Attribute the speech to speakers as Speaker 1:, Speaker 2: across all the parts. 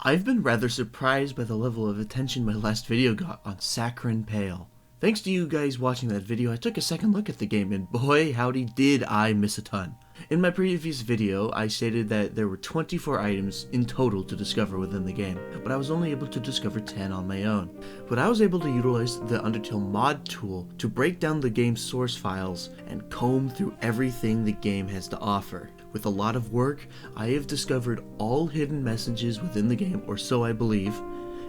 Speaker 1: I've been rather surprised by the level of attention my last video got on Saccharine Pale. Thanks to you guys watching that video, I took a second look at the game and boy howdy did I miss a ton. In my previous video, I stated that there were 24 items in total to discover within the game, but I was only able to discover 10 on my own. But I was able to utilize the Undertale mod tool to break down the game's source files and comb through everything the game has to offer. With a lot of work, I have discovered all hidden messages within the game, or so I believe,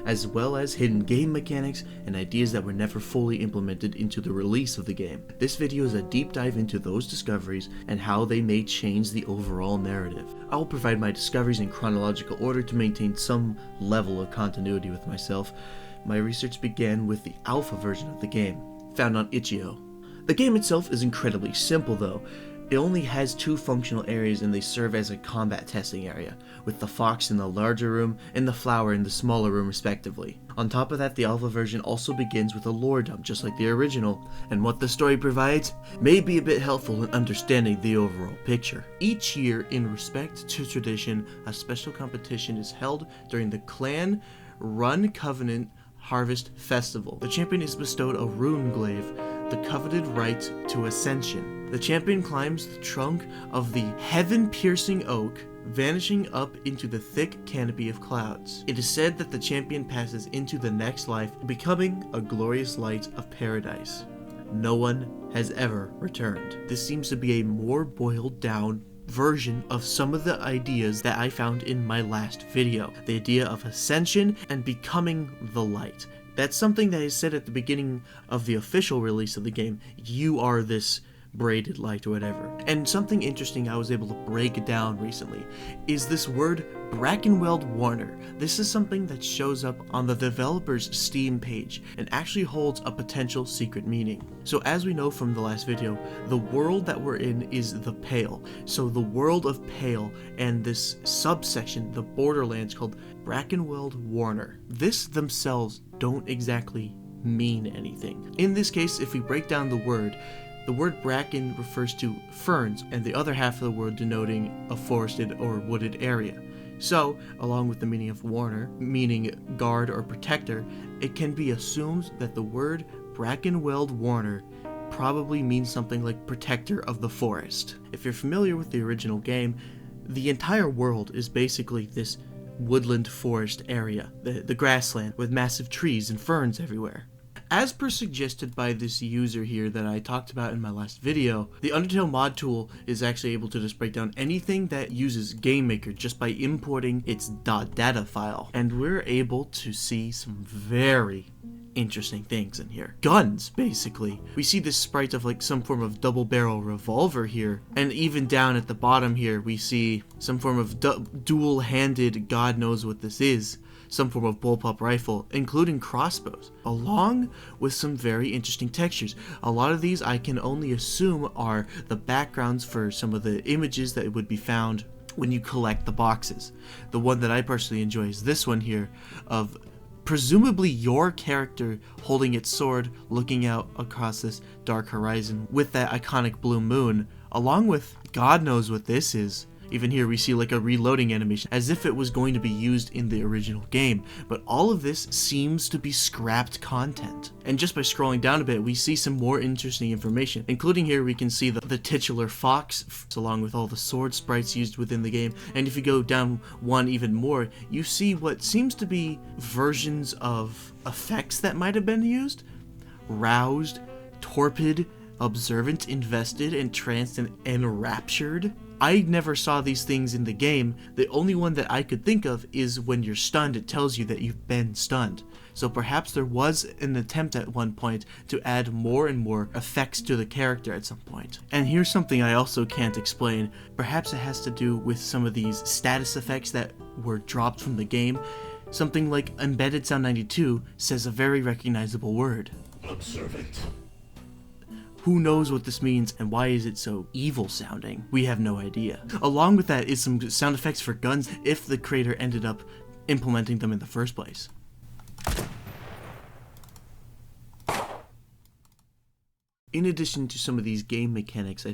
Speaker 1: as well as hidden game mechanics and ideas that were never fully implemented into the release of the game. This video is a deep dive into those discoveries and how they may change the overall narrative. I will provide my discoveries in chronological order to maintain some level of continuity with myself. My research began with the alpha version of the game, found on itch.io. The game itself is incredibly simple though. It only has 2 functional areas and they serve as a combat testing area, with the fox in the larger room and the flower in the smaller room respectively. On top of that, the alpha version also begins with a lore dump just like the original, and what the story provides may be a bit helpful in understanding the overall picture. Each year, in respect to tradition, a special competition is held during the Clan Run Covenant Harvest Festival. The champion is bestowed a rune glaive, the coveted right to ascension. The champion climbs the trunk of the heaven-piercing oak, vanishing up into the thick canopy of clouds. It is said that the champion passes into the next life, becoming a glorious light of paradise. No one has ever returned. This seems to be a more boiled down version of some of the ideas that I found in my last video. The idea of ascension and becoming the light. That's something that is said at the beginning of the official release of the game. You are this braided light or whatever. And something interesting I was able to break down recently is this word Brackenweld Warner. This is something that shows up on the developer's Steam page and actually holds a potential secret meaning. So as we know from the last video, the world that we're in is the Pale. So the world of Pale and this subsection, the Borderlands called Brackenweld Warner. This themselves don't exactly mean anything. In this case, if we break down the word bracken refers to ferns, and the other half of the word denoting a forested or wooded area. So, along with the meaning of Warner, meaning guard or protector, it can be assumed that the word Brackenweld Warner probably means something like protector of the forest. If you're familiar with the original game, the entire world is basically this woodland forest area, the grassland with massive trees and ferns everywhere. As per suggested by this user here that I talked about in my last video, the Undertale mod tool is actually able to just break down anything that uses GameMaker just by importing its .data file. And we're able to see some very interesting things in here. Guns, basically. We see this sprite of like some form of double barrel revolver here, and even down at the bottom here we see some form of dual-handed, God knows what this is, some form of bullpup rifle, including crossbows, along with some very interesting textures. A lot of these I can only assume are the backgrounds for some of the images that would be found when you collect the boxes. The one that I personally enjoy is this one here of presumably your character holding its sword looking out across this dark horizon with that iconic blue moon, along with God knows what this is. Even here we see like a reloading animation as if it was going to be used in the original game, but all of this seems to be scrapped content. And just by scrolling down a bit, we see some more interesting information, including here we can see the titular fox along with all the sword sprites used within the game. And if you go down one even more, you see what seems to be versions of effects that might have been used. Roused, torpid, observant, invested, entranced, and enraptured. I never saw these things in the game. The only one that I could think of is when you're stunned, it tells you that you've been stunned. So perhaps there was an attempt at one point to add more and more effects to the character at some point. And here's something I also can't explain. Perhaps it has to do with some of these status effects that were dropped from the game. Something like Embedded Sound 92 says a very recognizable word.
Speaker 2: Observant.
Speaker 1: Who knows what this means and why is it so evil sounding? We have no idea. Along with that is some sound effects for guns if the creator ended up implementing them in the first place. In addition to some of these game mechanics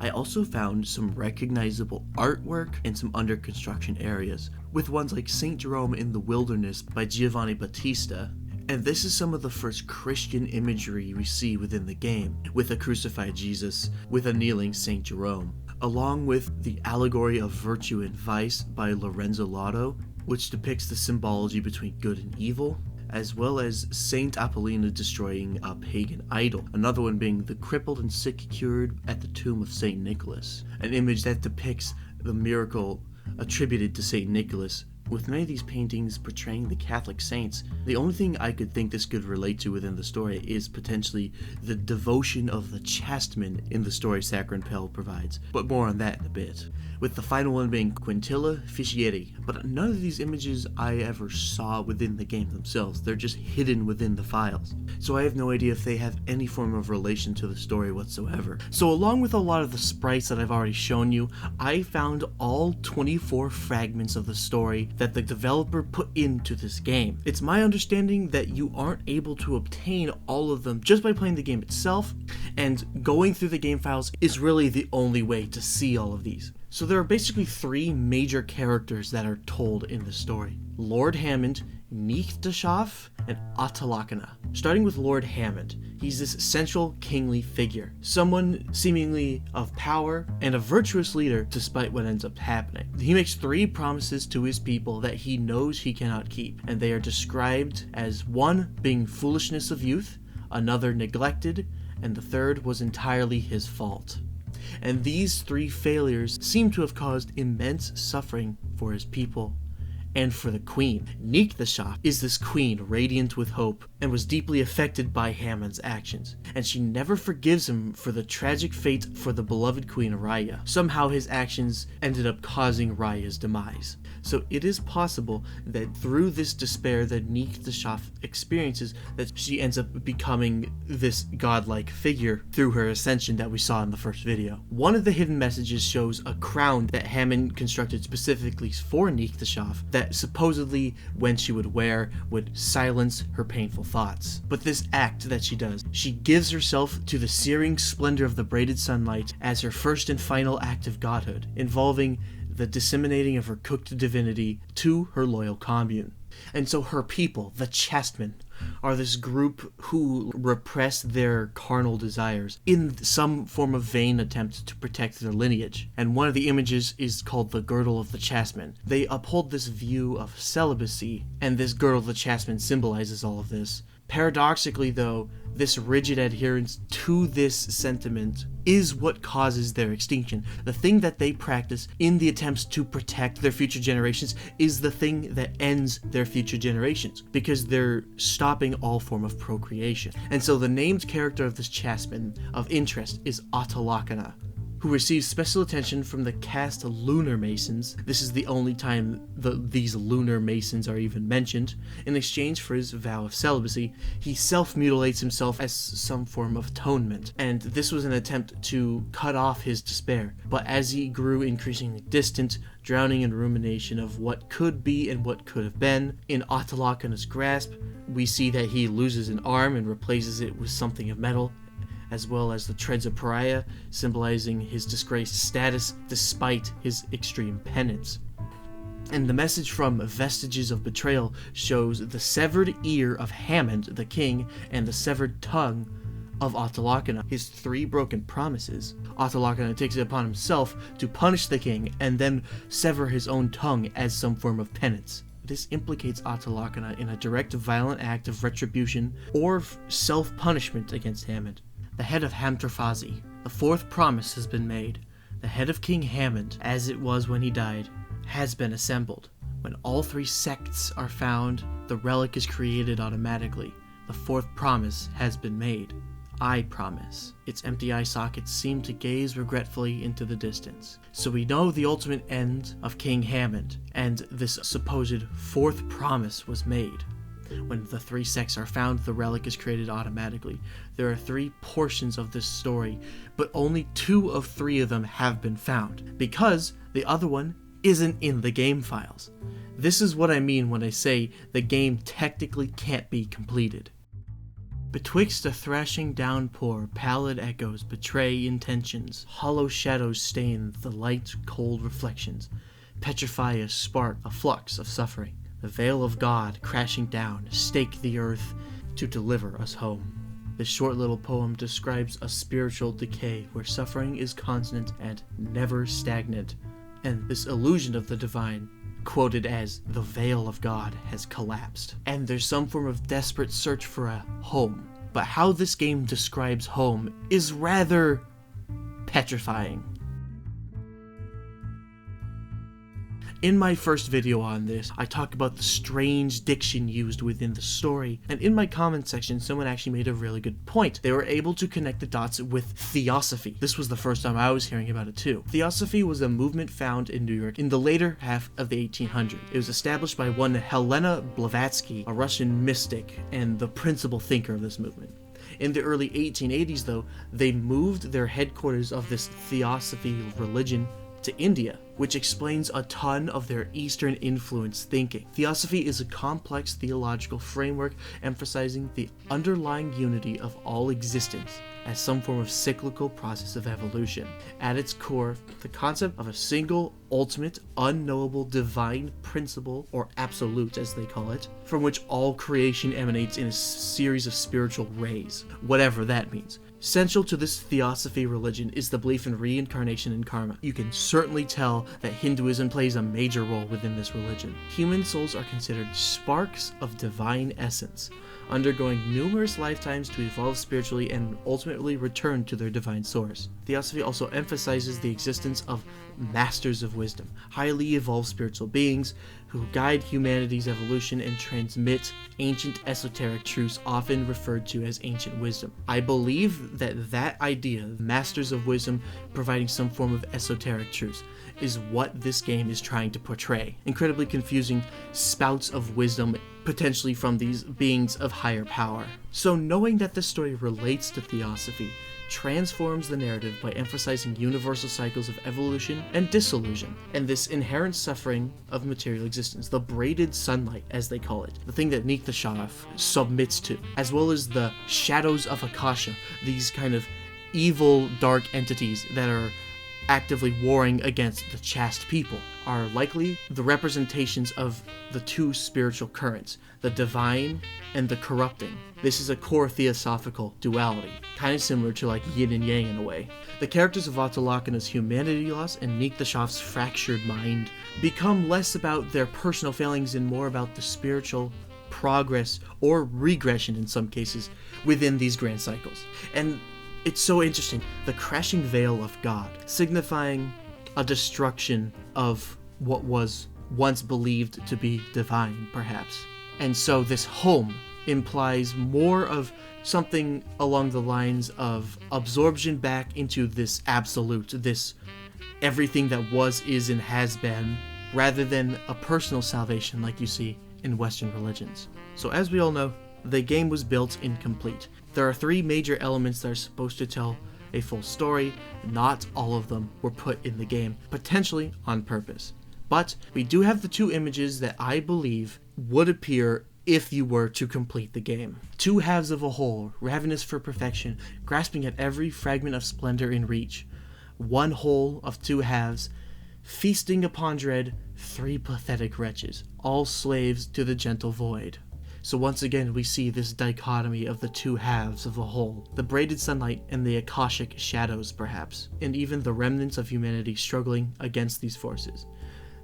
Speaker 1: I also found some recognizable artwork and some under construction areas, with ones like St. Jerome in the Wilderness by Giovanni Battista. And this is some of the first Christian imagery we see within the game, with a crucified Jesus, with a kneeling St. Jerome, along with the allegory of virtue and vice by Lorenzo Lotto, which depicts the symbology between good and evil, as well as Saint Apollina destroying a pagan idol, another one being the crippled and sick cured at the tomb of Saint Nicholas, an image that depicts the miracle attributed to Saint Nicholas. With many of these paintings portraying the Catholic saints, the only thing I could think this could relate to within the story is potentially the devotion of the chastmen in the story Saccharine Pale provides, but more on that in a bit. With the final one being Quintilla Ficietti, but none of these images I ever saw within the game themselves, they're just hidden within the files, so I have no idea if they have any form of relation to the story whatsoever. So along with a lot of the sprites that I've already shown you, I found all 24 fragments of the story that the developer put into this game. It's my understanding that you aren't able to obtain all of them just by playing the game itself, and going through the game files is really the only way to see all of these. So there are basically three major characters that are told in the story: Lord Hammond, Nechteshoff, and Autolachana. Starting with Lord Hammond, he's this central kingly figure, someone seemingly of power and a virtuous leader despite what ends up happening. He makes three promises to his people that he knows he cannot keep, and they are described as one being foolishness of youth, another neglected, and the third was entirely his fault. And these three failures seem to have caused immense suffering for his people and for the queen. Nechteshoff is this queen radiant with hope and was deeply affected by Hammond's actions, and she never forgives him for the tragic fate for the beloved queen Raya. Somehow his actions ended up causing Raya's demise. So it is possible that through this despair that Nechteshoff experiences, that she ends up becoming this godlike figure through her ascension that we saw in the first video. One of the hidden messages shows a crown that Hammond constructed specifically for Nechteshoff that supposedly when she would wear would silence her painful thoughts. But this act that she does, she gives herself to the searing splendor of the braided sunlight as her first and final act of godhood, involving the disseminating of her cooked divinity to her loyal commune. And so her people, the chastmen, are this group who repress their carnal desires in some form of vain attempt to protect their lineage. And one of the images is called the girdle of the chastmen. They uphold this view of celibacy, and this girdle of the chastmen symbolizes all of this. Paradoxically though, this rigid adherence to this sentiment is what causes their extinction. The thing that they practice in the attempts to protect their future generations is the thing that ends their future generations, because they're stopping all form of procreation. And so the named character of this chastman of interest is Autolachana, who receives special attention from the caste Lunar Masons. This is the only time these Lunar Masons are even mentioned. In exchange for his vow of celibacy, he self-mutilates himself as some form of atonement, and this was an attempt to cut off his despair. But as he grew increasingly distant, drowning in rumination of what could be and what could have been, in Autolachana's grasp, we see that he loses an arm and replaces it with something of metal, as well as the treads of pariah, symbolizing his disgraced status despite his extreme penance. And the message from Vestiges of Betrayal shows the severed ear of Hammond, the king, and the severed tongue of Autolachana, his three broken promises. Autolachana takes it upon himself to punish the king and then sever his own tongue as some form of penance. This implicates Autolachana in a direct violent act of retribution or self-punishment against Hammond. The head of Hamtorfazi. The fourth promise has been made. The head of King Hammond, as it was when he died, has been assembled. When all three sects are found, the relic is created automatically. The fourth promise has been made. I promise. Its empty eye sockets seem to gaze regretfully into the distance. So we know the ultimate end of King Hammond, and this supposed fourth promise was made. When the three sects are found, the relic is created automatically. There are three portions of this story, but only 2 of 3 of them have been found, because the other one isn't in the game files. This is what I mean when I say the game technically can't be completed. Betwixt a thrashing downpour, pallid echoes betray intentions. Hollow shadows stain the light, cold reflections. Petrify a spark, a flux of suffering. The veil of God crashing down, stake the earth to deliver us home. This short little poem describes a spiritual decay where suffering is constant and never stagnant, and this illusion of the divine, quoted as the veil of God, has collapsed. And there's some form of desperate search for a home. But how this game describes home is rather petrifying. In my first video on this, I talk about the strange diction used within the story, and in my comment section, someone actually made a really good point. They were able to connect the dots with theosophy. This was the first time I was hearing about it too. Theosophy was a movement found in New York in the later half of the 1800s. It was established by one Helena Blavatsky, a Russian mystic and the principal thinker of this movement. In the early 1880s, though, they moved their headquarters of this theosophy religion to India, which explains a ton of their Eastern influence thinking. Theosophy is a complex theological framework emphasizing the underlying unity of all existence as some form of cyclical process of evolution. At its core, the concept of a single, ultimate, unknowable divine principle, or absolute as they call it, from which all creation emanates in a series of spiritual rays, whatever that means. Central to this theosophy religion is the belief in reincarnation and karma. You can certainly tell that Hinduism plays a major role within this religion. Human souls are considered sparks of divine essence, undergoing numerous lifetimes to evolve spiritually and ultimately return to their divine source. Theosophy also emphasizes the existence of masters of wisdom, highly evolved spiritual beings who guide humanity's evolution and transmit ancient esoteric truths often referred to as ancient wisdom. I believe that idea, masters of wisdom providing some form of esoteric truths, is what this game is trying to portray. Incredibly confusing spouts of wisdom potentially from these beings of higher power. So knowing that this story relates to theosophy transforms the narrative by emphasizing universal cycles of evolution and dissolution, and this inherent suffering of material existence, the braided sunlight as they call it, the thing that Nikhtashov submits to, as well as the shadows of Akasha, these kind of evil dark entities that are actively warring against the chaste people, are likely the representations of the two spiritual currents, the divine and the corrupting. This is a core theosophical duality, kind of similar to like yin and yang in a way. The characters of Autolakana's humanity loss and Nikhtashov's fractured mind become less about their personal failings and more about the spiritual progress or regression in some cases within these grand cycles. And it's so interesting, the crashing veil of God, signifying a destruction of what was once believed to be divine, perhaps. And so this home implies more of something along the lines of absorption back into this absolute, this everything that was, is, and has been, rather than a personal salvation like you see in Western religions. So as we all know, the game was built incomplete. There are three major elements that are supposed to tell a full story. Not all of them were put in the game, potentially on purpose. But we do have the two images that I believe would appear if you were to complete the game. Two halves of a whole, ravenous for perfection, grasping at every fragment of splendor in reach. One whole of two halves, feasting upon dread, three pathetic wretches, all slaves to the gentle void. So once again we see this dichotomy of the two halves of a whole, the braided sunlight and the Akashic shadows perhaps, and even the remnants of humanity struggling against these forces.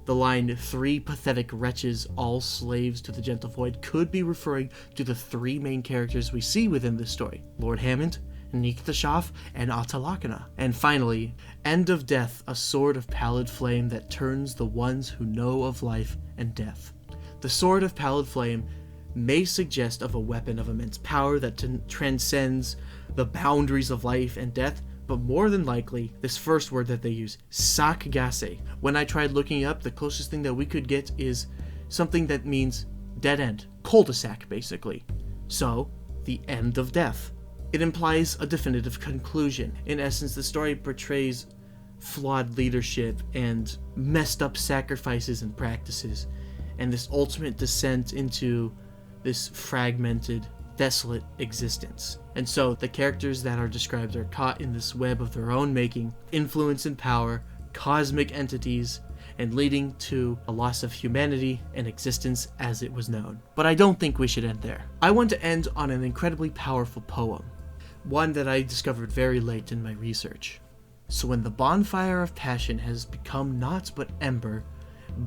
Speaker 1: The line, three pathetic wretches, all slaves to the gentle void, could be referring to the three main characters we see within this story, Lord Hammond, Nikhtashov, and Autolakana. And finally, end of death, a sword of pallid flame that turns the ones who know of life and death. The sword of pallid flame may suggest of a weapon of immense power that transcends the boundaries of life and death, but more than likely, this first word that they use, sakgase. When I tried looking it up, the closest thing that we could get is something that means dead end, cul-de-sac basically. So, the end of death. It implies a definitive conclusion. In essence, the story portrays flawed leadership and messed up sacrifices and practices, and this ultimate descent into this fragmented desolate existence. And so the characters that are described are caught in this web of their own making, influence and power, cosmic entities, and leading to a loss of humanity and existence as it was known. But I don't think we should end there. I want to end on an incredibly powerful poem, one that I discovered very late in my research. So when the bonfire of passion has become naught but ember,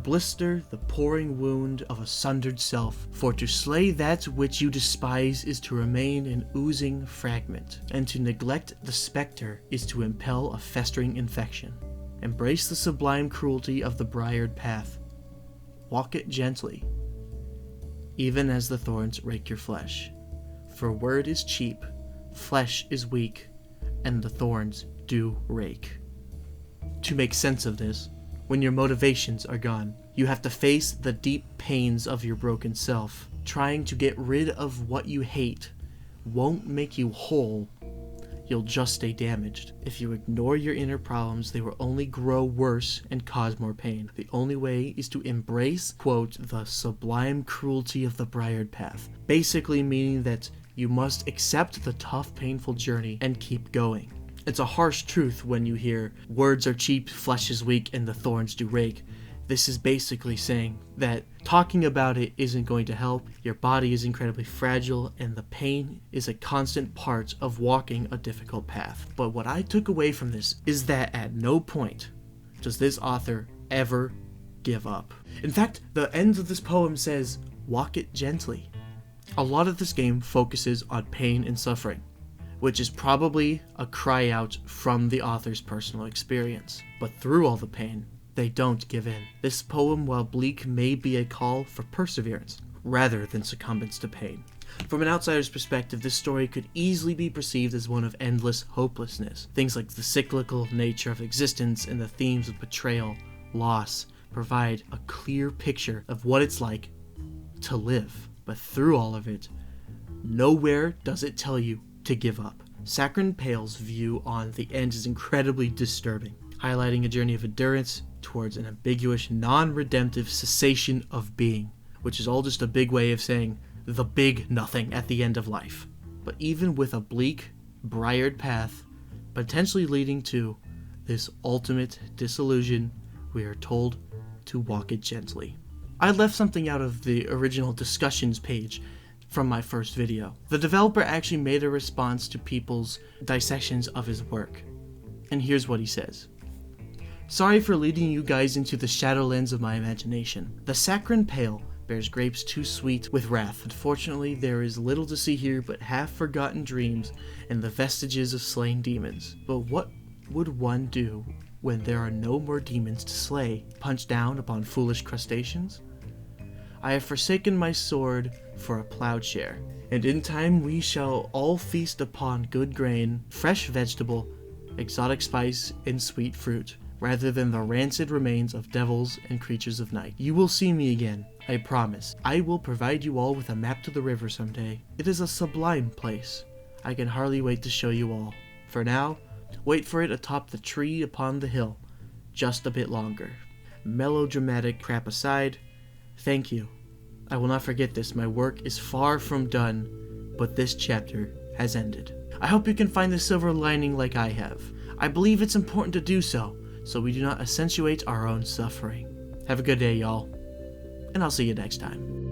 Speaker 1: blister the pouring wound of a sundered self, for to slay that which you despise is to remain an oozing fragment, and to neglect the spectre is to impel a festering infection. Embrace the sublime cruelty of the briared path. Walk it gently, even as the thorns rake your flesh. For word is cheap, flesh is weak, and the thorns do rake. To make sense of this, when your motivations are gone, you have to face the deep pains of your broken self. Trying to get rid of what you hate won't make you whole. You'll just stay damaged. If you ignore your inner problems, they will only grow worse and cause more pain. The only way is to embrace, quote, the sublime cruelty of the briared path. Basically meaning that you must accept the tough, painful journey and keep going. It's a harsh truth when you hear, words are cheap, flesh is weak, and the thorns do rake. This is basically saying that talking about it isn't going to help, your body is incredibly fragile, and the pain is a constant part of walking a difficult path. But what I took away from this is that at no point does this author ever give up. In fact, the end of this poem says, walk it gently. A lot of this game focuses on pain and suffering, which is probably a cry out from the author's personal experience. But through all the pain, they don't give in. This poem, while bleak, may be a call for perseverance, rather than succumbance to pain. From an outsider's perspective, this story could easily be perceived as one of endless hopelessness. Things like the cyclical nature of existence and the themes of betrayal, loss, provide a clear picture of what it's like to live. But through all of it, nowhere does it tell you to give up. Saccharine Pale's view on the end is incredibly disturbing, highlighting a journey of endurance towards an ambiguous, non-redemptive cessation of being, which is all just a big way of saying the big nothing at the end of life. But even with a bleak, briared path, potentially leading to this ultimate disillusion, we are told to walk it gently. I left something out of the original discussions page from my first video. The developer actually made a response to people's dissections of his work. And here's what he says. Sorry for leading you guys into the shadowlands of my imagination. The Saccharine Pale bears grapes too sweet with wrath. Unfortunately, there is little to see here but half-forgotten dreams and the vestiges of slain demons. But what would one do when there are no more demons to slay? Punch down upon foolish crustaceans? I have forsaken my sword for a plowshare, and in time we shall all feast upon good grain, fresh vegetable, exotic spice, and sweet fruit, rather than the rancid remains of devils and creatures of night. You will see me again, I promise. I will provide you all with a map to the river someday. It is a sublime place. I can hardly wait to show you all. For now, wait for it atop the tree upon the hill, just a bit longer. Melodramatic crap aside, thank you. I will not forget this. My work is far from done, but this chapter has ended. I hope you can find the silver lining like I have. I believe it's important to do so we do not accentuate our own suffering. Have a good day, y'all, and I'll see you next time.